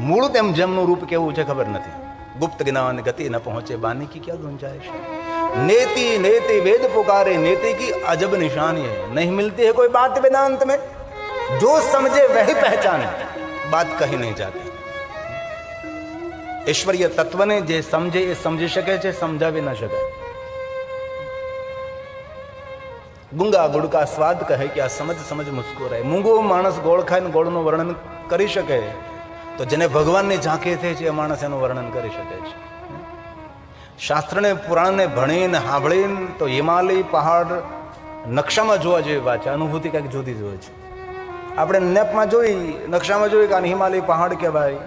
મૂળ તેમ જેમનું રૂપ કેવું છે ખબર નથી. ગુપ્ત જ્ઞાન ગતિ ન પહોંચે બાની की क्या गुंजाइश है. नेति नेति वेद पुकारे नेति की अजब निशानी है. नहीं मिलती है कोई बात वेदांत में. जो समझे वही पहचाने. बात कही नहीं जाती. ईश्वरीय तत्वने जे समझे એ સમજી શકે છે, સમજાવી ન શકે. ગુંગા ગુડકા સ્વાદ કહે કે આ સમજ સમજ મુસ્કુરાય. મૂંગો માણસ ગોળ ખાઈને ગોળનું વર્ણન કરી શકે તો જેને ભગવાનની ઝાંખી થઈ છે એ માણસ એનું વર્ણન કરી શકે છે. શાસ્ત્રને પુરાણને ભણીને સાંભળીને તો હિમાલય પહાડ નકશામાં જોવા જેવી વાત છે. અનુભૂતિ કંઈક જુદી જ હોય છે. આપણે નેપમાં જોઈ, નકશામાં જોઈ કે આને હિમાલય પહાડ કહેવાય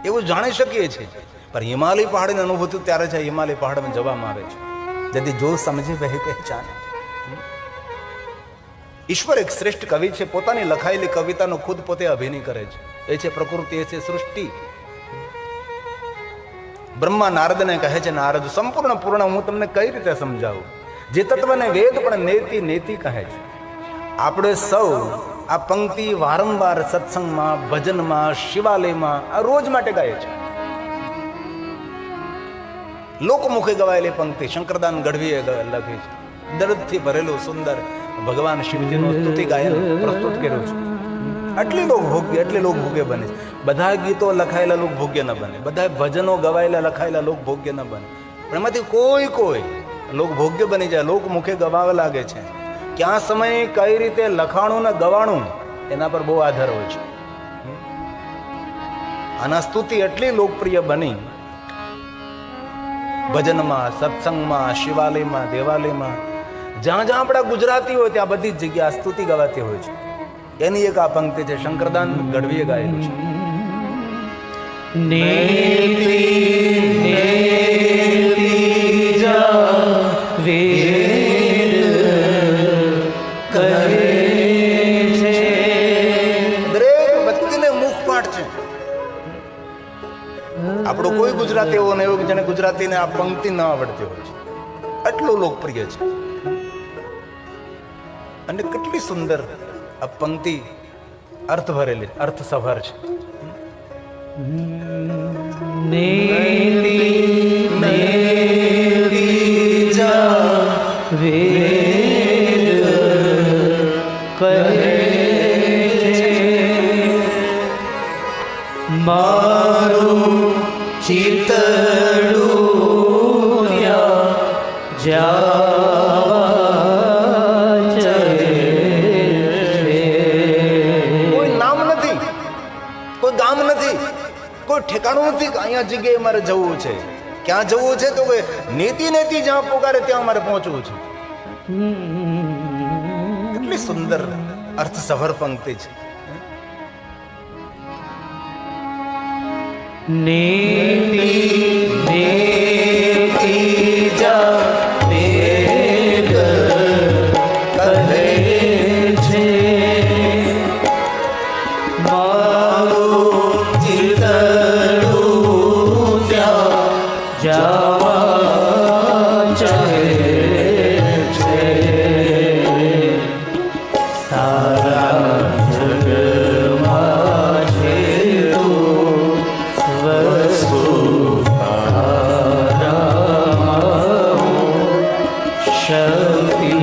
એવું જાણી શકીએ છીએ, પણ હિમાલય પહાડની અનુભૂતિ ત્યારે છે હિમાલય પહાડમાં જવામાં આવે છે. જેથી જો સમજે વહી પહેચાને. ઈશ્વર એક શ્રેષ્ઠ કવિ છે. પોતાની લખાયેલી કવિતાનો ખુદ પોતે અભિનય કરે છે. એ છે પ્રકૃતિ, એ છે સૃષ્ટિ. બ્રહ્મા નારદને કહે છે, નારદ સંપૂર્ણ પૂર્ણ હું તમને કઈ રીતે સમજાવું. જે તત્વને વેદ પણ નેતિ નેતિ કહે છે. આપણે સૌ આ પંક્તિ વારંવાર સત્સંગમાં, ભજનમાં, શિવાલયમાં આ રોજ માટે ગાય છે. લોકમુખે ગવાયેલી પંક્તિ શંકરદાન ગઢવીએ લખી છે. દર્દથી ભરેલું સુંદર ભગવાન શિવજીનું સ્તુતિ ગાયન પ્રસ્તુત કર્યું છે. આટલી લોકભોગ્ય બને છે. બધા ગીતો લખાયેલા લોકભોગ્ય ન બને, બધા ભજનો ગવાયેલા લખાયેલા લોકભોગ્ય ન બને, પણ એમાંથી કોઈ લોકભોગ્ય બની જાય, લોકમુખે ગવાવા લાગે છે. ક્યાં સમયે કઈ રીતે લખાણું ને ગવાણું એના પર બહુ આધાર હોય છે. આના સ્તુતિ એટલી લોકપ્રિય બની ભજનમાં, સત્સંગમાં, શિવાલયમાં, દેવાલયમાં, જ્યાં જ્યાં આપણા ગુજરાતી હોય ત્યાં બધી જ જગ્યા સ્તુતિ ગવાતી હોય છે. એની એક આ પંક્તિ છે, શંકરદાન ગઢવીએ ગાયેલું છે. દરેક વ્યક્તિને મુખપાઠ છે. આપણો કોઈ ગુજરાતી એવો નહીં હોય જેને ગુજરાતીને આ પંક્તિ ન આવડતી હોય છે. આટલું લોકપ્રિય છે. અને કેટલી સુંદર આ પંક્તિ અર્થ ભરેલી, અર્થસભર છે. મારું ચિતડું કોઈ ઠેકાણું નથી કે અહીંયા જગ્યાએ મારે જવું છે. ક્યાં જવું છે તો નેતિ નેતિ જ્યાં પોકારે ત્યાં મારે પહોંચવું છે. કેટલી સુંદર અર્થસભર પંક્તિ છે. નેતિ નેતિ જા વેદ કહે છે મારું ચિતડું ત્યાં જવા ચાહે છે. સારા જગમાં છે તું શક્તિ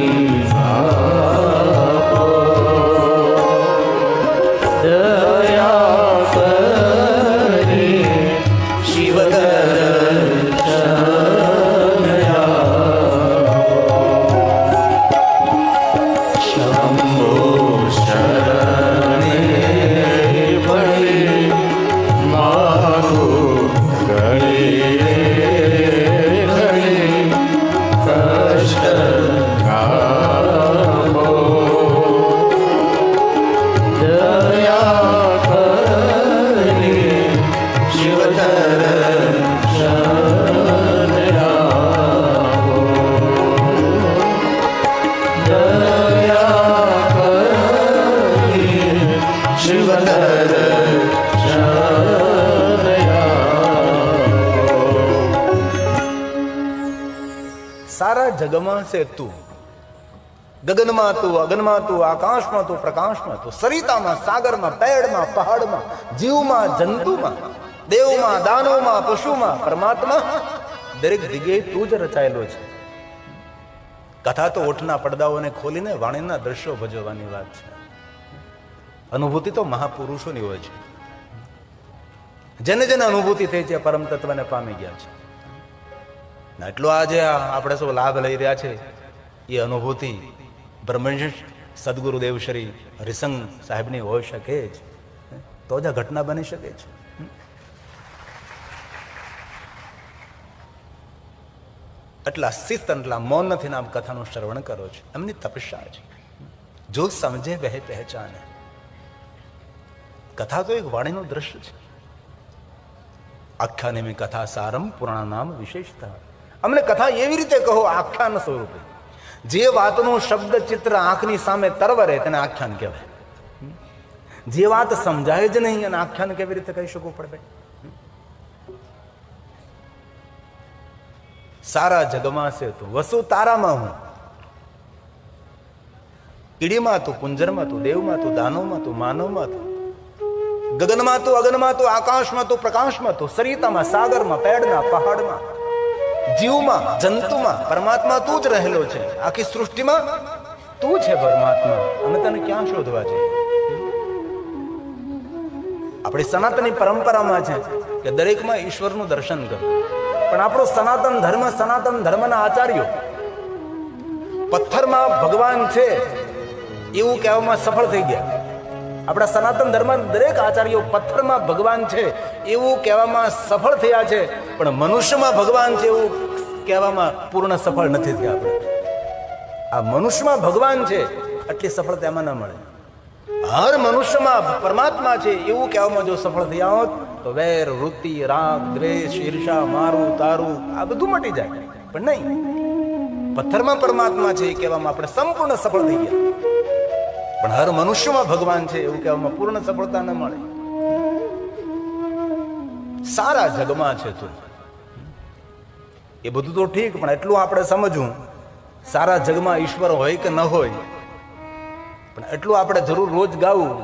દયા કરી શિવ શંભો શરણે પડી મારું સારા જગમાં છે તું, ગગનમાં તું, અગનમાં તું, આકાશમાં તું, પ્રકાશમાં તું, સરિતામાં, સાગરમાં, પેડમાં, પહાડમાં, જીવમાં, જંતુમાં, દેવમાં, દાનવમાં, પશુમાં, પરમાત્મા દરેક જગ્યાએ તું જ રચાયેલો છે. કથા તો ઓઠના પડદાઓને ખોલીને વાણીના દ્રશ્યો ભજવવાની વાત છે. અનુભૂતિ તો મહાપુરુષોની હોય છે. જેને જેને અનુભૂતિ થઈ છે પરમ તત્વને પામી ગયા છે. એટલો આજે આપણે શું લાભ લઈ રહ્યા છે એ અનુભૂતિ બ્રહ્મનિષ્ઠ સદગુરુદેવ શ્રી હરિસંગ સાહેબની હોઈ શકે જ, તો જ આ ઘટના બની શકે છે. એટલા શિસ્ત એટલા મૌન નથી આમ કથાનું શ્રવણ કરો છો. એમની તપસ્યા છે. જો સમજે વહે પહેચાને. કથા તો એક વાણીનું દ્રશ્ય છે. આખ્યાનમી કથા સારમ પુરાણ નામ વિશેષતા. અમને કથા એવી રીતે કહો આખ્યાન સ્વરૂપે. જે વાતનું શબ્દ ચિત્ર આંખની સામે તરવરે તેને આખ્યાન કહેવાય. જે વાત સમજાય જ નહીં અને આખ્યાન કેવી રીતે કહી શકવું પડે? સારા જગમાં છે તું, વસુ તારામાં હું. કીડીમાં તું, કુંજરમાં તું, દેવમાં તું, દાનવમાં તું, માનવમાં તું, ગગનમાં તું, અગનમાં તું, આકાશમાં તું, પ્રકાશમાં તું, સરિતામાં, સાગરમાં, પેડના, પહાડમાં, જીવમાં, જંતુમાં પરમાત્મા તું જ રહેલો છે. આખી સૃષ્ટિમાં તું છે પરમાત્મા. અમે તને ક્યાં શોધવા જઈએ? આપણી સનાતની પરંપરામાં છે કે દરેકમાં ઈશ્વરનું દર્શન કરવું. પણ આપણો સનાતન ધર્મના આચાર્યો પથ્થરમાં ભગવાન છે એવું કહેવામાં સફળ થઈ ગયા. આપણા સનાતન ધર્મ દરેક આચાર્યો પથ્થરમાં ભગવાન છે એવું કહેવામાં સફળ થયા છે, પણ મનુષ્યમાં ભગવાન છે એવું કહેવામાં પૂર્ણ સફળ નથી થયા. આપણે આ મનુષ્યમાં ભગવાન છે આટલી સફળતા એમાં ના મળે. હર મનુષ્યમાં પરમાત્મા છે એવું કહેવામાં જો સફળ થયા હોત તો વેર, વૃત્તિ, રાગ, દ્વેષ, ઈર્ષા, મારું તારું આ બધું મટી જાય. પણ નહીં, પથ્થરમાં પરમાત્મા છે એ કહેવામાં આપણે સંપૂર્ણ સફળ થઈ ગયા. પણ હર મનુષ્યમાં ભગવાન છે એવું કહેવામાં પૂર્ણ સફળતા ન મળે. સારા જગમાં છે તું, એ બધું તો ઠીક, પણ એટલું આપણે સમજવું સારા જગમાં ઈશ્વર હોય કે ન હોય, પણ એટલું આપણે જરૂર રોજ ગાવું.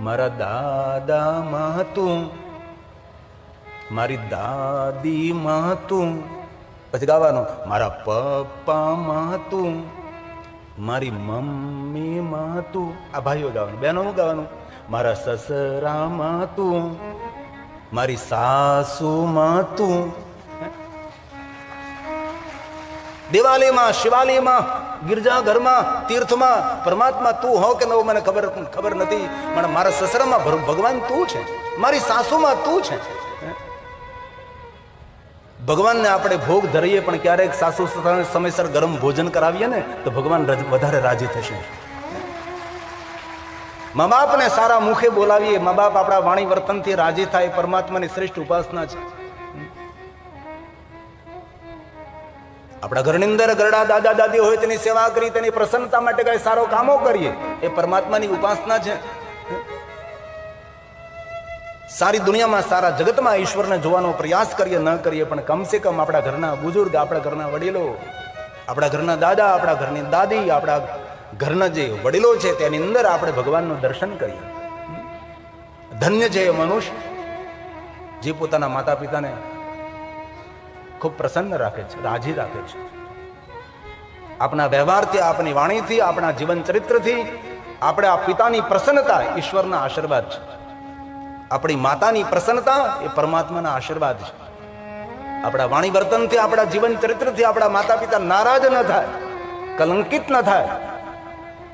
મારા દાદા માં તું, મારી દાદી માં તું, પછી ગાવાનું મારા પપ્પા માં તું, મારી મમ્મી માં તું. આ ભાઈઓ ગાવાનું, બહેનો ગાવાનું મારા સસરા માં તું, મારી સાસુ માં તું. દેવાલયમાં, શિવાલયમાં, ગિરજાઘરમાં, તીર્થમાં પરમાત્મા તું હો કે ન હો મને ખબર નથી, પણ મારા સસરામાં ભગવાન તું છે, મારી સાસુમાં તું છે. ભગવાનને આપણે ભોગ ધરીએ પણ ક્યારેક સાસુ સસરાને સમયસર ગરમ ભોજન કરાવીએ ને તો ભગવાન વધારે રાજી થશે. મા બાપને સારા મુખે બોલાવીએ, મા બાપ આપણા વાણી વર્તનથી રાજી થાય, પરમાત્માની શ્રેષ્ઠ ઉપાસના છે. આપણા ઘરની અંદર ગરડા દાદા દાદી હોય તેની સેવા કરી, તેની પ્રસન્નતા માટે કઈ સારો કામો કરીએ, એ પરમાત્માની ઉપાસના છે. સારી દુનિયામાં, સારા જગતમાં ઈશ્વરને જોવાનો પ્રયાસ કરીએ ન કરીએ, પણ કમસે કમ આપણા ઘરના બુઝુર્ગ, આપણા ઘરના વડીલો, આપણા ઘરના દાદા, આપણા ઘરની દાદી, આપણા ઘરના જે વડીલો છે તેની અંદર આપણે ભગવાનનું દર્શન કરીએ. ધન્ય છે એ મનુષ્ય જે પોતાના માતા પિતાને ખૂબ પ્રસન્ન રાખે છે, રાજી રાખે છે. આપણા વ્યવહારથી, આપણી વાણીથી, આપણા જીવન ચરિત્રથી આપણે આ પિતાની પ્રસન્નતા ઈશ્વરના આશીર્વાદ છે. આપણી માતાની પ્રસન્નતા એ પરમાત્માના આશીર્વાદ છે. આપણા વાણી વર્તનથી, આપણા જીવન ચરિત્રથી આપણા માતા પિતા નારાજ ન થાય, કલંકિત ન થાય,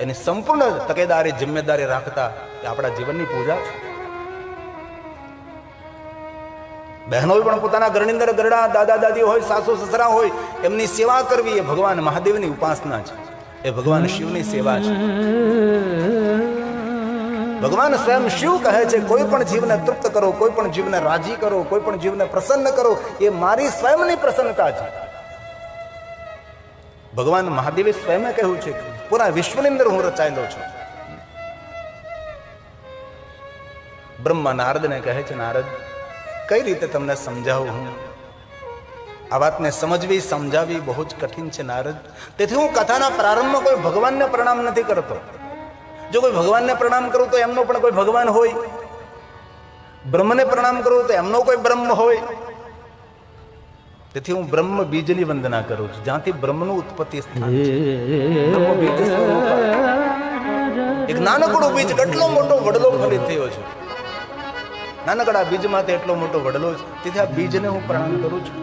એની સંપૂર્ણ તકેદારી, જિમ્મેદારી રાખતા એ આપણા જીવનની પૂજા છે. બહેનો પણ પોતાના ઘરની અંદર ગરડા દાદા દાદી હોય, સાસુ સસરા હોય, એમની સેવા કરવી એ ભગવાન મહાદેવની ઉપાસના છે, એ ભગવાન શિવની સેવા છે. ભગવાન સ્વયં શિવ કહે છે કોઈ પણ જીવને તૃપ્ત કરો, કોઈ પણ જીવને રાજી કરો, કોઈ પણ જીવને પ્રસન્ન કરો, એ મારી સ્વયંની પ્રસન્નતા છે. ભગવાન મહાદેવે સ્વયં કહ્યું છે કે પૂરા વિશ્વની અંદર હું રચાયેલો છું. બ્રહ્મા નારદને કહે છે, નારદ કઈ રીતે તમને સમજાવું? હું આ વાતને સમજવી, સમજાવી બહુ જ કઠિન છે નારદ. તેથી હું કથાના પ્રારંભમાં કોઈ ભગવાનને પ્રણામ નથી કરતો. જો કોઈ ભગવાનને પ્રણામ કરું તો એમનો પણ કોઈ ભગવાન હોય, બ્રહ્મને પ્રણામ કરું તો એમનો કોઈ બ્રહ્મ હોય? તેથી હું બ્રહ્મ બીજની વંદના કરું છું, જ્યાંથી બ્રહ્મનું ઉત્પત્તિ સ્થાન છે. બ્રહ્મ બીજ સ્વરૂપ. એક નાનકડો બીજ કેટલો મોટો વડલો ફલિત થયો છે. નાનકડા બીજમાંથી એટલો મોટો વડલો છે. તેથી આ બીજને હું પ્રણામ કરું છું.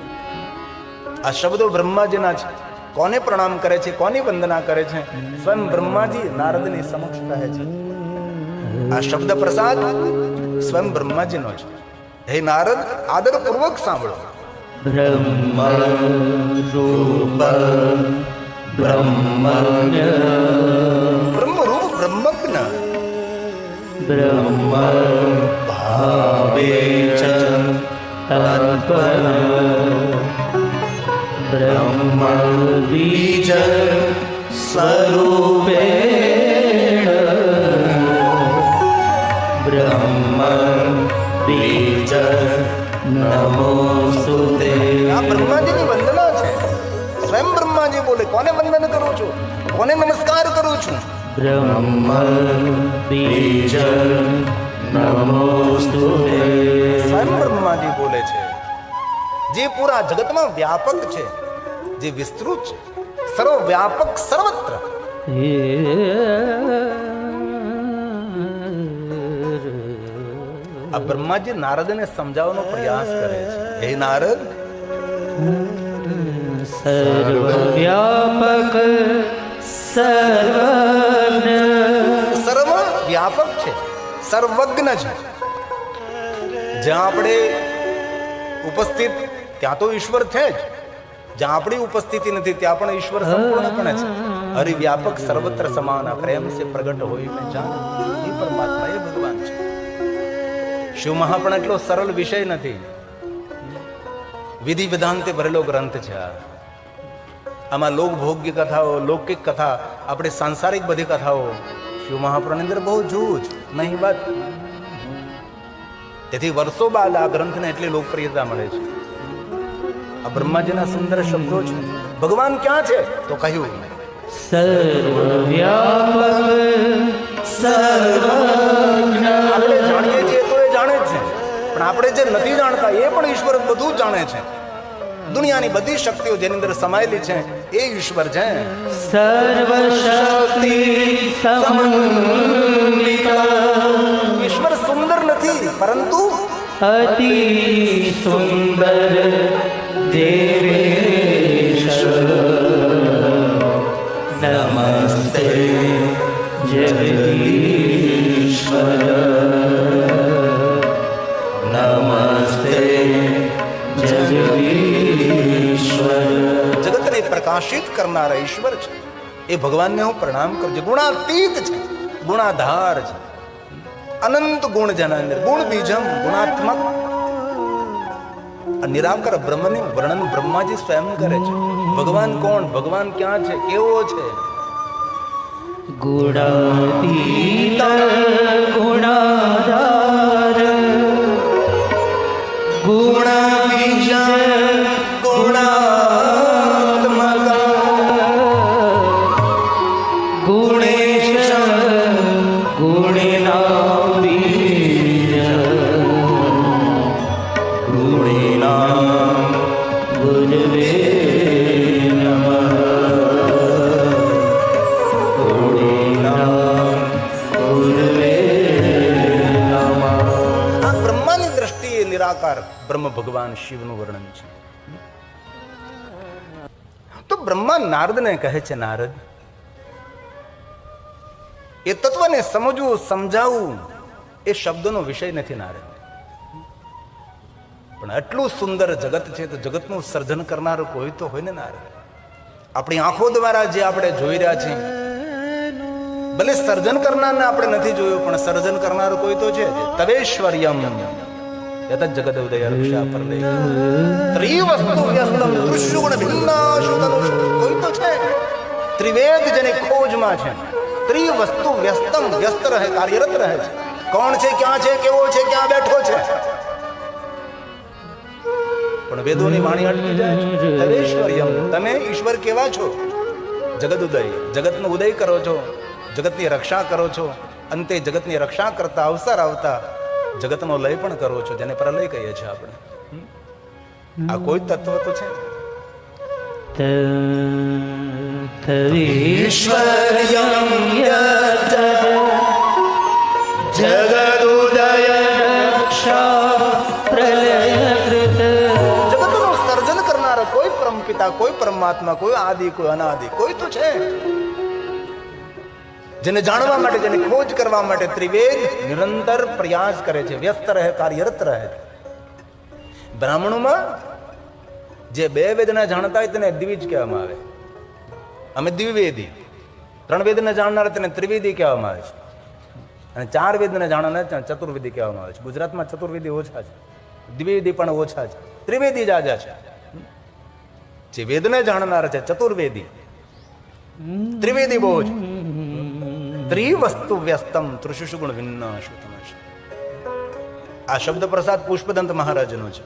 આ શબ્દો બ્રહ્માજીના છે. કોને પ્રણામ કરે છે, કોની વંદના કરે છે? સ્વયં બ્રહ્માજી નારદની સમક્ષ કહે છે. આ શબ્દ પ્રસાદ સ્વયં બ્રહ્માજીનો છે. હે નારદ, આદરપૂર્વક સાંભળો. બ્રહ્મ રૂપ બ્રહ્મજ્ઞ બ્રહ્મરૂપ બ્રહ્મજ્ઞ બ્રહ્મ ભાવે ચ તત્પર બ્રહ્મ બીજ સ્વરૂપેણ બ્રહ્મ બીજ નમોસ્તુતે. આ બ્રહ્માજીની વંદના છે. સ્વયં બ્રહ્માજી બોલે, કોને વંદન કરું છું, કોને નમસ્કાર કરું છું? બ્રહ્મ બીજ નમોસ્તુતે. સ્વયં બ્રહ્માજી બોલે છે, જે પૂરા જગતમાં વ્યાપક છે, જે વિસ્તૃત છે, સર્વવ્યાપક સર્વત્ર. આ બ્રહ્માજી નારદને સમજાવવાનો પ્રયાસ કરે છે. હે નારદ, સર્વવ્યાપક સર્વજ્ઞ સર્વ વ્યાપક છે, સર્વજ્ઞ છે. જ્યાં આપણે ઉપસ્થિત ત્યાં તો ઈશ્વર છે જ. જ્યાં આપણી ઉપસ્થિતિ નથી ત્યાં પણ ઈશ્વર સંપૂર્ણપણે છે. હરિવ્યાપક સર્વત્ર સમાન પ્રેમ સે પ્રગટ હોય મેં જાન. એ પરમાત્મા, એ ભગવાન છે. શિવ મહાપણ એટલો સરળ વિષય નથી. વિધિ વિધાનથી ભરેલો ગ્રંથ છે. આમાં લોકભોગ્ય કથાઓ, લૌકિક કથા, આપણે સાંસારિક બધી કથાઓ, શિવ મહાપુરાણની અંદર બહુ જૂજ નહીં વાત. તેથી વર્ષો બાદ આ ગ્રંથને એટલી લોકપ્રિયતા મળે છે. આ બ્રહ્માજીના સુંદર શબ્દો છે. ભગવાન ક્યાં છે? તો કહ્યું સર્વવ્યાપક સર્વજ્ઞ. આપણે જાણીએ છીએ તો એ જાણે જ છે, પણ આપણે જે નથી જાણતા એ પણ ઈશ્વર બધું જાણે છે. દુનિયાની બધી શક્તિઓ જેની અંદર સમાયેલી છે એ ઈશ્વર છે. સર્વશક્તિ સમન્વિત ઈશ્વર સુંદર નથી, પરંતુ અતિ સુંદર દેવેશ નમસ્તે જગદીશ્વર નમસ્તે જગદીશ્વર. જગતને પ્રકાશિત કરનારા ઈશ્વર છે. એ ભગવાનને હું પ્રણામ કરું છું. ગુણાતીત છે, ગુણાધાર છે, અનંત ગુણ જેના અંદર, ગુણ બીજમ ગુણાત્મક. નિરાકર બ્રહ્મનું વર્ણન બ્રહ્માજી સ્વયં કરે છે. ભગવાન કોણ, ભગવાન ક્યાં છે, કેવો છે? ગુણાતીત ગુણાધાર ગુણબીજ ગુણાત્મક ગુણેશ ગુણિનામ બીજ ગુણિનામ ગુરવે નમઃ ગુણિનામ ગુરવે નમઃ. આ બ્રહ્માની દ્રષ્ટિએ નિરાકાર બ્રહ્મ ભગવાન શિવનું વર્ણન છે. તો બ્રહ્મા નારદને કહે છે, નારદ, એ તત્વને સમજવું, સમજાવવું એ શબ્દનો વિષય નથી નારદ. પણ આટલું સુંદર જગત છે તો જગતનું સર્જન કરનાર કોઈ તો હોય ને નારદ. આપણી આંખો દ્વારા જે આપણે જોઈ રહ્યા છીએ, ભલે સર્જન કરનારને આપણે નથી જોયું, પણ સર્જન કરનાર કોઈ તો છે. તવેશ્વર્યમ યત જગદ ઉદય રક્ષા પર લે ત્રિવસ્તુ વ્યસ્તમ દૃશ્યુગુણ ભિન્નાશુ તનુષ. કોઈ તો છે. ત્રિવેદ જેની ખોજમાં છે. ત્રિવસ્તુ વ્યસ્તમ, વ્યસ્ત રહે, કાર્યરત રહે છે. કોણ છે, ક્યાં છે, કેવો છે, ક્યાં બેઠો છે? પણ વેદોની વાણી અટકી જાય છે. તવેશ્વર્યમ, તમે ઈશ્વર કેવા છો? જગદ ઉદય, જગતનો ઉદય કરો છો, જગતની રક્ષા કરો છો. અંતે જગતની રક્ષા કરતા અવસર આવતા જગતનો લય પણ કરો છો, જેને પ્રલય કહીએ છીએ આપણે. આ કોઈ તત્વ તો છે. ઈશ્વર્યં યત જગદુદય રક્ષા પ્રલયકૃત. જગતનું સર્જન કરનાર કોઈ પરમ પિતા, કોઈ પરમાત્મા, કોઈ આદિ, કોઈ અનાદિ, કોઈ તો છે. જેને જાણવા માટે, જેને ખોજ કરવા માટે ત્રિવેદ નિરંતર પ્રયાસ કરે છે, વ્યસ્ત રહે, કાર્યરત રહે. બ્રાહ્મણોમાં જે બે વેદના જાણતા હોય તેને દ્વિજ કહેવામાં આવે. અમે દ્વિવેદી. 3 વેદને જાણનાર તેને ત્રિવેદી કહેવામાં આવે છે, અને 4 વેદને જાણનાર ચતુર્વેદી કહેવામાં આવે છે. ગુજરાતમાં ચતુર્વેદી ઓછા છે, દ્વિવેદી પણ ઓછા છે, ત્રિવેદી જાજા છે. જે વેદને જાણનાર છે ચતુર્વેદી, ત્રિવેદી બહુ છે. ત્રિવસ્તુ વ્યસ્તમ ત્રિષુ ગુણ વિનાશુતમ. આ શબ્દ પ્રસાદ પુષ્પદંત મહારાજનો છે.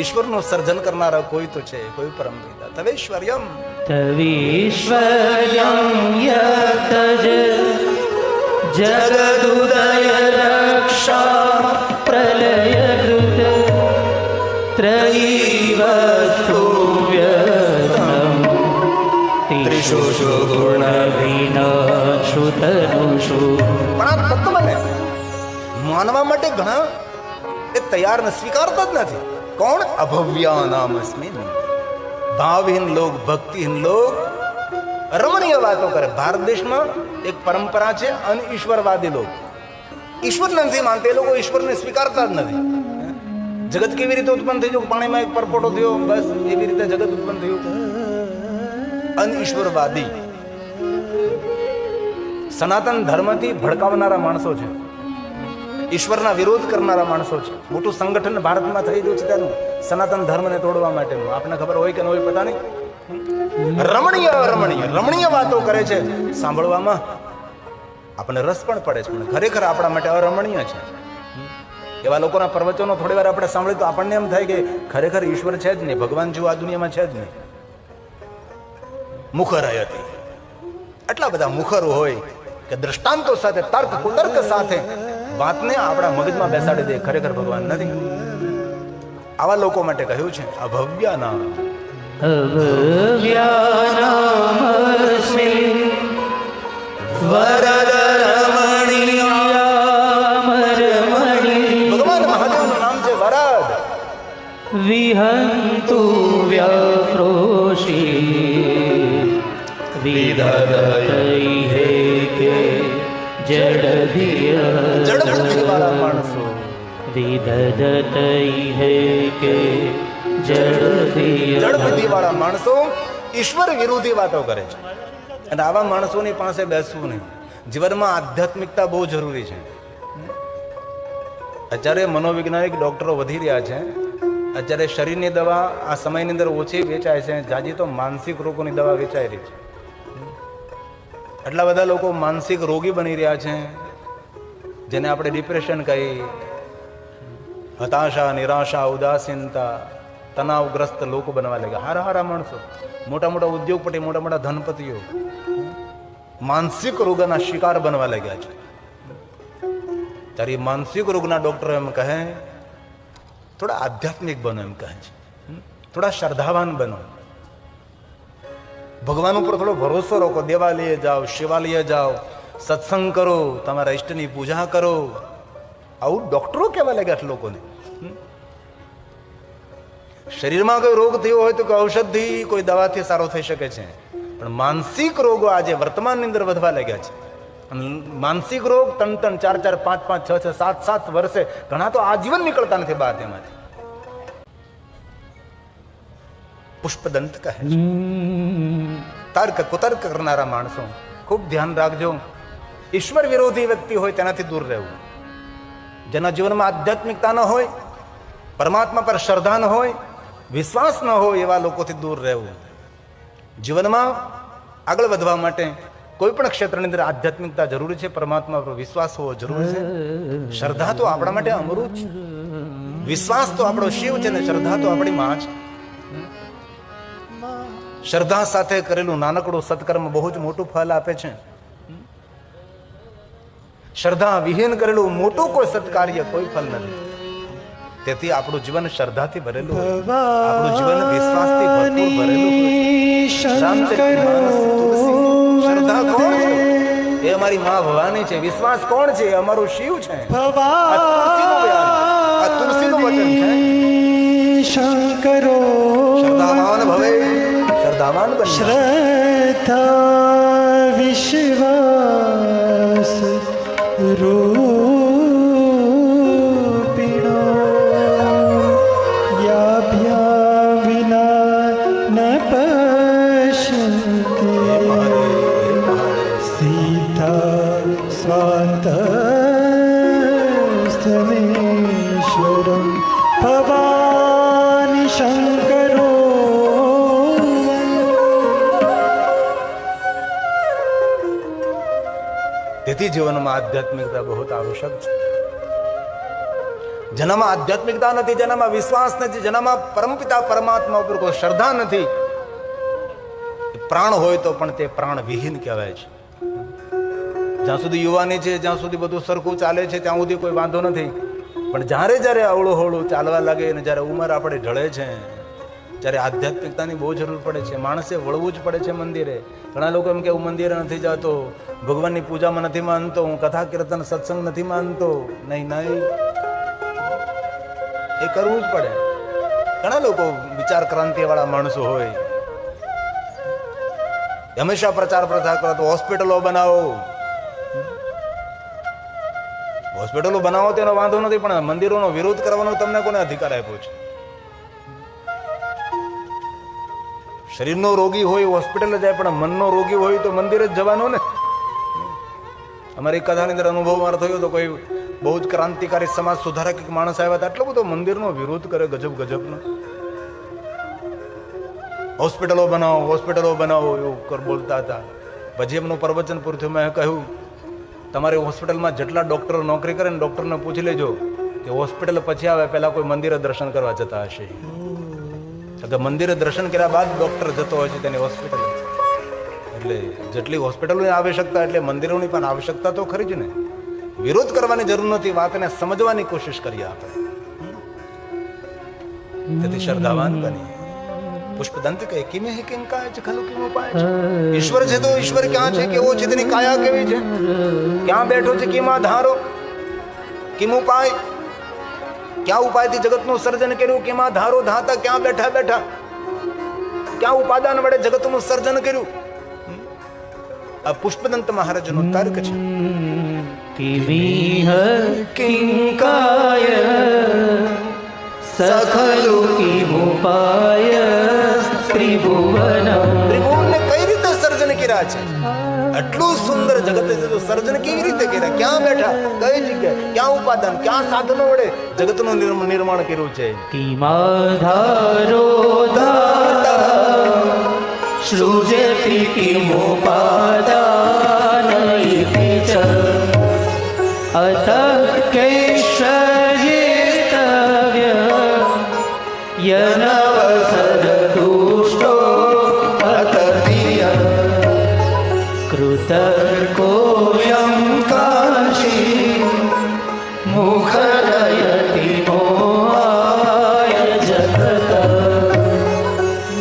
ઈશ્વરનું સર્જન કરનારા કોઈ તો છે, કોઈ પરમ પિતા. તવેશ્વર્યમ તવીશ્વર્યં યત જગદુદય રક્ષા પ્રલયકૃત ત્રયીવસ્તુ વ્યસ્તમ ત્રિષુ ગુણ વિનાશુતનુષુ. પણ આ તત્વને માનવા માટે ઘણા એ તૈયાર ને સ્વીકારતા જ નથી. કોણ? અભવ્યા નામ અસ્મિન. ભાવહીન લોક, ભક્તિહીન લોક રમણીય વાતો કરે. ભારત દેશમાં એક પરંપરા છે અનઈશ્વરવાદી લોક. ઈશ્વરને નથી માનતા, એ લોકો ઈશ્વરને સ્વીકારતા જ નથી. જગત કેવી રીતે ઉત્પન્ન થઈ ગયું? પાણીમાં એક પરપોટો થયો, બસ એવી રીતે જગત ઉત્પન્ન થયું. અનઈશ્વરવાદી સનાતન ધર્મથી ભડકાવનારા માણસો છે, ઈશ્વરના વિરોધ કરનારા માણસો છે. મોટું સંગઠન ભારતમાં થઈ ગયું છે તેનું સનાતન ધર્મને તોડવા માટેનું. આપણને ખબર હોય કે ન હોય પતા નહીં. રમણીય વાતો કરે છે, સાંભળવામાં આપણને રસ પણ પડે છે, પણ ખરેખર આપણા માટે અરમણીય છે. એવા લોકોના પ્રવચનો થોડી વાર આપણે સાંભળીએ તો આપણને એમ થાય કે ખરેખર ઈશ્વર છે જ નહીં, ભગવાન જેવું આ દુનિયામાં છે જ નહીં. મુખરાય હતી. આટલા બધા મુખરો હોય કે દ્રષ્ટાંતો સાથે, તર્ક કુતર્ક સાથે વાતને આપણા મગજમાં બેસાડી દે. ખરેખર ભગવાન નથી. આવા લોકો માટે કહ્યું છે અભવ્યા નામ. અભવ્યાનામસ્મિ વરદ રમણીયામરમણી. ભગવાન મહાદેવનું નામ છે વરદ. વિહંતુ વ્યાક્રોશી વિદધતૈહે કે જડધિય. જડબુદ્ધિવાળા માણસો, વિદધતૈહે કે જડધિય. જડબુદ્ધિવાળા માણસો ઈશ્વર વિરોધી વાતો કરે છે, અને આવા માણસોની પાસે બેસવું નહીં. જીવનમાં આધ્યાત્મિકતા બહુ જરૂરી છે. અત્યારે મનોવૈજ્ઞાનિક ડોક્ટરો વધી રહ્યા છે. અત્યારે શરીરની દવા આ સમયની અંદર ઓછી વેચાય છે, જાજી તો માનસિક રોગોની દવા વેચાઈ રહી છે. એટલા બધા લોકો માનસિક રોગી બની રહ્યા છે, જેને આપણે ડિપ્રેશન કહી, હતાશા, નિરાશા, ઉદાસીનતા, તણાવગ્રસ્ત લોકો બનવા લાગ્યા. હારા હારા માણસો, મોટા મોટા ઉદ્યોગપતિ, મોટા મોટા ધનપતિઓ માનસિક રોગના શિકાર બનવા લાગ્યા છે. ત્યારે માનસિક રોગના ડોક્ટરો એમ કહે થોડા આધ્યાત્મિક બનો, એમ કહે છે. થોડા શ્રદ્ધાવાન બનો, ભગવાન ઉપર થોડો ભરોસો રાખો. દેવાલય જાઓ, શિવાલય જાઓ, સત્સંગ કરો, તમારા ઈષ્ટની પૂજા કરો. આવું ડોક્ટરો કહેવા લાગ્યા લોકોને. શરીરમાં કોઈ રોગ થયો હોય તો કોઈ ઔષધથી, કોઈ દવાથી સારો થઈ શકે છે, પણ માનસિક રોગો આજે વર્તમાનની અંદર વધવા લાગ્યા છે. માનસિક રોગ 3-3, 4-4, 5-5, 6-6, 7-7 વર્ષે, ઘણા તો આજીવન નીકળતા નથી બહાર તેમાંથી. પુષ્પદંત કહે છે તર્ક કુતર્ક કરનારા માણસો ખૂબ ધ્યાન રાખજો. ઈશ્વર વિરોધી વ્યક્તિ હોય તેનાથી દૂર રહેવું. જેના જીવનમાં આધ્યાત્મિકતા ન હોય, પરમાત્મા પર શ્રદ્ધા ન હોય, વિશ્વાસ ન હોય, એવા લોકોથી દૂર રહેવું. જીવનમાં આગળ વધવા માટે કોઈ પણ ક્ષેત્રની અંદર આધ્યાત્મિકતા જરૂરી છે, પરમાત્મા પર વિશ્વાસ હોવો જરૂરી છે. શ્રદ્ધા તો આપણા માટે અમૃત છે. વિશ્વાસ તો આપણો શિવ છે ને શ્રદ્ધા તો આપણી માં છે. શ્રદ્ધા સાથે કરેલું નાનકડું સત્કર્મ બહુ જ મોટું ફળ આપે છે. શ્રદ્ધા વિહીન કરેલું મોટું કોઈ સત્કાર્ય કોઈ ફળ નથી. તેથી આપણું જીવન શ્રદ્ધાથી ભરેલું હોય, આપણું જીવન વિશ્વાસથી ભરપૂર ભરેલું હોય. રામચરિતમાનસ, તુલસી, શ્રદ્ધા કોણ છે? એ અમારી માં ભવાની છે. વિશ્વાસ કોણ છે? એ અમારું શિવ છે. આ તુલસીનું વ્યાન, આ તુલસીનું વચન છે. શંકરો શ્રદ્ધાવાન ભવે, શ્રદ્ધાવાન બને. શ્રદ્ધા વિશ્વાસ રૂપિણો યાભ્યા વિના ન પશ્યન્તિ સીતા સ્વાંતસ્તમેશ્વરમ ભવાની શંકરો. તેથી જીવનમાં આધ્યાત્મિકતા બહુ આવશ્યક છે. જેનામાં આધ્યાત્મિકતા નથી, જેનામાં વિશ્વાસ નથી, જેનામાં પરમપિતા પરમાત્મા ઉપર કોઈ શ્રદ્ધા નથી, પ્રાણ હોય તો પણ તે પ્રાણ વિહીન કહેવાય છે. જ્યાં સુધી યુવાની છે, જ્યાં સુધી બધું સરખું ચાલે છે, ત્યાં સુધી કોઈ વાંધો નથી. પણ જ્યારે જ્યારે અવળું હવળું ચાલવા લાગે અને જ્યારે ઉંમર આપણે ઢળે છે, જ્યારે આધ્યાત્મિકતાની બહુ જરૂર પડે છે. માણસે વળવું જ પડે છે મંદિરે. ઘણા લોકો એમ કે હું મંદિરે નથી જતો, ભગવાનની પૂજામાં નથી માનતો, હું કથા કીર્તન સત્સંગ નથી માનતો. નહીં નહીં, એ કરવું જ પડે. ઘણા લોકો વિચાર ક્રાંતિ વાળા માણસો હોય, હંમેશા પ્રચાર પ્રસાર કરો તો હોસ્પિટલો બનાવો. હોસ્પિટલો બનાવો તેનો વાંધો નથી, પણ મંદિરોનો વિરોધ કરવાનો તમને કોને અધિકાર આપ્યો છે? શરીરનો રોગી હોય હોસ્પિટલ જાય, પણ મનનો રોગી હોય તો મંદિર જ જવાનો ને. અમારી કથાની અંદર અનુભવ મારો થયો તો કોઈ બહુ જ ક્રાંતિકારી સમાજ સુધારક એક માણસ આવ્યા હતા, એટલો બધો મંદિરનો વિરોધ કરે, ગજબ ગજબનો. હોસ્પિટલો બનાવો, હોસ્પિટલો બનાવો એવું બોલતા હતા. પછી એમનું પ્રવચન પૂરું થયું. મેં કહ્યું, તમારી હોસ્પિટલમાં જેટલા ડોક્ટરો નોકરી કરે ને, ડોક્ટરને પૂછી લેજો કે હોસ્પિટલ પછી આવે પહેલા કોઈ મંદિરે દર્શન કરવા જતા હશે. મંદિરે દર્શન કર્યા બાદ ડોક્ટર જતો હોય છે તેની હોસ્પિટલ. એટલે જેટલી હોસ્પિટલોની આવશ્યકતા એટલે મંદિરોની પણ આવશ્યકતા તો ખરી જ ને. વિરોધ કરવાની જરૂર નથી, વાતને સમજવાની કોશિશ કરીએ આપણે. તેથી શ્રદ્ધાવાન બનીએ. પુષ્પદંત કહે કિમે હે કિં કાય છે ખલો કિમ ઉપાય છે. ઈશ્વર છે તો ઈશ્વર ક્યાં છે, કેવો છે, તેની કાયા કેવી છે, ક્યાં બેઠો છે, કિમા ધારો, કિમ ઉપાય, ક્યાં ઉપાયથી જગતનું સર્જન કર્યું, કેમાં ધારો ધાતા, ક્યાં બેઠા બેઠા, ક્યાં ઉપાદાન વડે જગતનું સર્જન કર્યું. આ પુષ્પદંત મહારાજનો તર્ક છે. કિમિહ કિંકાય સખલુ કિમુપાય ત્રિભુવન. ત્રિભુવનને કઈ રીતે સર્જન કર્યા છે? આટલું સુંદર જગત સર્જન કેવી રીતે કર્યા? ક્યાં બેઠા, કઈ જગ્યાએ, ક્યાં ઉપાદાન, ક્યાં સાધનો વડે જગતનું નિર્માણ કર્યું છે? કિમાધારો દાતા સૃજતિ કિમુપાદાન ઇતિ ચ અત કૈશ્વર્યેસ્તવ્ય યનવસદ દુષ્ટો અતતિય કૃતર્કોયમ કાંચી મુખરયતિ મોહાય જગત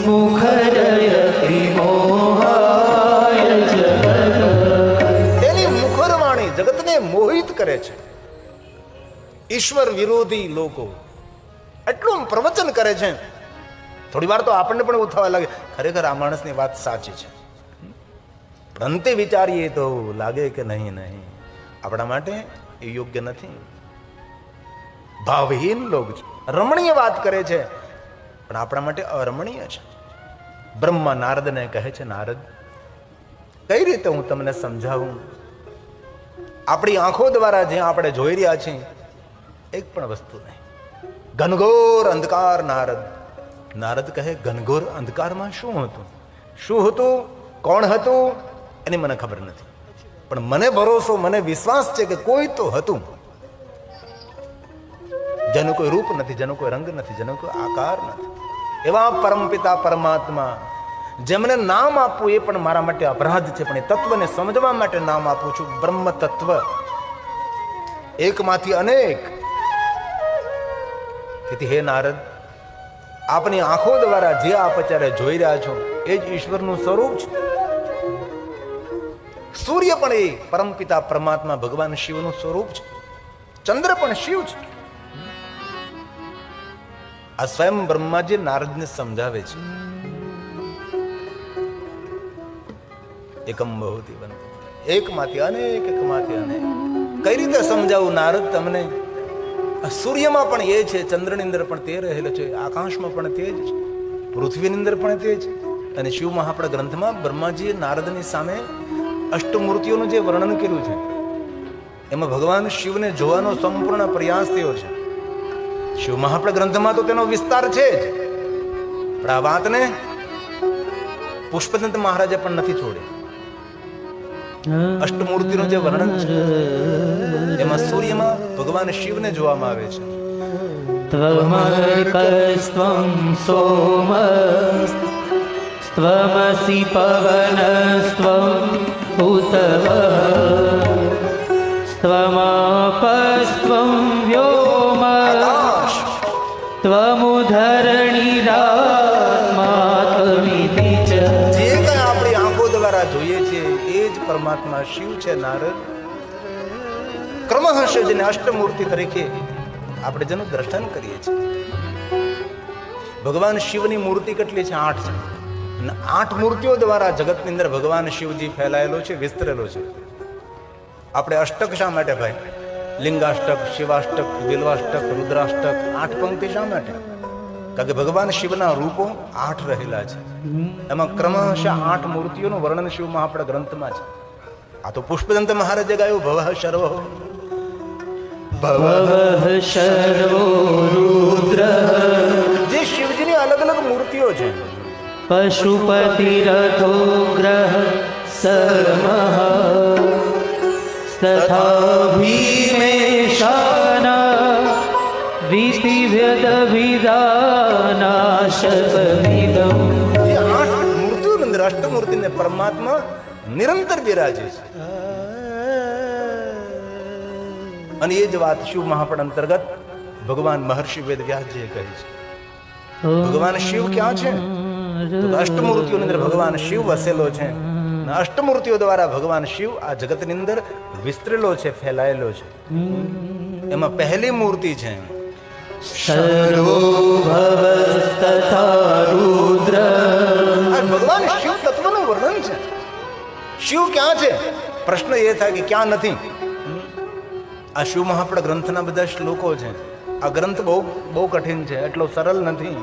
મુખરયતિ મોહાય જગત. તેની મુખરવાણી જગતને મોહિત કરે છે. ઈશ્વર વિરોધી લોકો એટલું પ્રવચન કરે છે, થોડી વાર તો આપણને પણ એવું થવા લાગે ખરેખર આ માણસની વાત સાચી છે. અંતે વિચારીએ તો લાગે કે નહીં નહીં, આપણા માટે એ યોગ્ય નથી. ભાવહીન લોક છે, રમણીય વાત કરે છે પણ આપણા માટે અરમણીય છે. બ્રહ્મા નારદને કહે છે, નારદ કઈ રીતે હું તમને સમજાવું? આપણી આંખો દ્વારા જે આપણે જોઈ રહ્યા છીએ એક પણ વસ્તુ નહીં. ઘનઘોર અંધકાર. નારદ કહે, ઘનઘોર અંધકારમાં શું હતું? શું હતું, કોણ હતું એની મને ખબર નથી, પણ મને ભરોસો, મને વિશ્વાસ છે કે કોઈ તો હતું, જેનું કોઈ રૂપ નથી, જેનો કોઈ રંગ નથી, જેનો કોઈ આકાર નથી. એવા પરમપિતા પરમાત્મા જેમને નામ આપવું એ પણ મારા માટે અપરાધ છે, પણ એ તત્વને સમજવા માટે નામ આપું છું. બ્રહ્મ તત્વ એકમાંથી અનેક. તેથી હે નારદ, આપની આંખો દ્વારા જે આપ અત્યારે જોઈ રહ્યા છો એ જ ઈશ્વરનું સ્વરૂપ છે. સૂર્ય પણ એ પરમપિતા પરમાત્મા ભગવાન શિવનું સ્વરૂપ છે. ચંદ્ર પણ શિવ છે. આ સ્વયં બ્રહ્માજી નારદને સમજાવે છે. એકમ બહુતી બન, એકમાંથી અનેક, એકમાંથી અનેક. કઈ રીતે સમજાવું નારદ તમને? સૂર્યમાં પણ એ છે, ચંદ્રની અંદર પણ તે રહેલો છે, આકાશમાં પણ તે જ છે, પૃથ્વીની અંદર પણ તે છે. અને શિવ મહાપણા ગ્રંથમાં બ્રહ્માજીએ નારદની સામે અષ્ટમૂર્તિઓનું જે વર્ણન કર્યું છે એમાં ભગવાન શિવને જોવાનો સંપૂર્ણ પ્રયાસ થયો છે. શિવ મહાપણા ગ્રંથમાં તો તેનો વિસ્તાર છે જ, પણ આ વાતને પુષ્પદંત મહારાજે પણ નથી છોડી. અષ્ટમૂર્તિનું જે વર્ણન છે એમાં સૂર્યમાં ભગવાન શિવને જોવામાં આવે છે. ત્વમર્કસ્ત્વં સોમસ્ત્વમસી પવનસ્ત્વં ભૂતવઃ સ્ત્વમાપસ્ત્વં વ્યોમ ત્વમુધરણીરાત્મા ત્વમિતિ ચ. જે કઈ આપણી આંખો દ્વારા જોઈએ છે એ જ પરમાત્મા શિવ છે નારદ. ક્રમશઃ જેને અષ્ટમૂર્તિ તરીકે આપણે જેનું દર્શન કરીએ છીએ. ભગવાન શિવની મૂર્તિ કેટલી છે? 8 છે. અને 8 મૂર્તિઓ દ્વારા જગતની અંદર ભગવાન શિવજી ફેલાયેલો છે, વિસ્તરેલો છે. આપણે અષ્ટક શા માટે ભાઈ? લિંગાષ્ટક, શિવાષ્ટક, બિલ્વાષ્ટક, રુદ્રાષ્ટક, 8 પંક્તિ શા માટે? કારણ કે ભગવાન શિવના રૂપો 8 રહેલા છે. એમાં ક્રમશઃ 8 મૂર્તિઓનું વર્ણન શિવ મહાપણા ગ્રંથમાં છે. આ તો પુષ્પદંત મહારાજે ગાયું ભવઃ સર્વ ભવઃ સર્વો રુદ્ર. જે શિવજીની અલગ અલગ મૂર્તિઓ છે. પશુપતિરથો ગ્રહ સમઃ તથા ભીમેશાના વિધિવ્યદ વિધાનાશકમિદં. જે 8 મૂર્તિઓ અંદર અષ્ટમૂર્તિને પરમાત્મા નિરંતર બિરાજે છે. અને એ જ વાત શિવ મહાપણ અંતર્ગત ભગવાન મહર્ષિ વેદ વ્યાસજીએ કહી છે. ભગવાન શિવ ક્યાં છે? તો અષ્ટમૂર્તિઓની અંદર ભગવાન શિવ વસેલો છે. અષ્ટમૂર્તિઓ દ્વારા ભગવાન શિવ આ જગતની અંદર વિસ્તરેલો છે, ફેલાયેલો છે. એમાં પહેલી મૂર્તિ છે સર્વો ભવસ્તથા રુદ્ર. ભગવાન શિવ તત્વનું વર્ણન છે. શિવ ક્યાં છે? પ્રશ્ન એ થાય કે ક્યાં નથી. આ શિવ મહાપણા ગ્રંથના બધા શ્લોકો છે. આ ગ્રંથ બહુ કઠિન છે, એટલો સરળ નથી.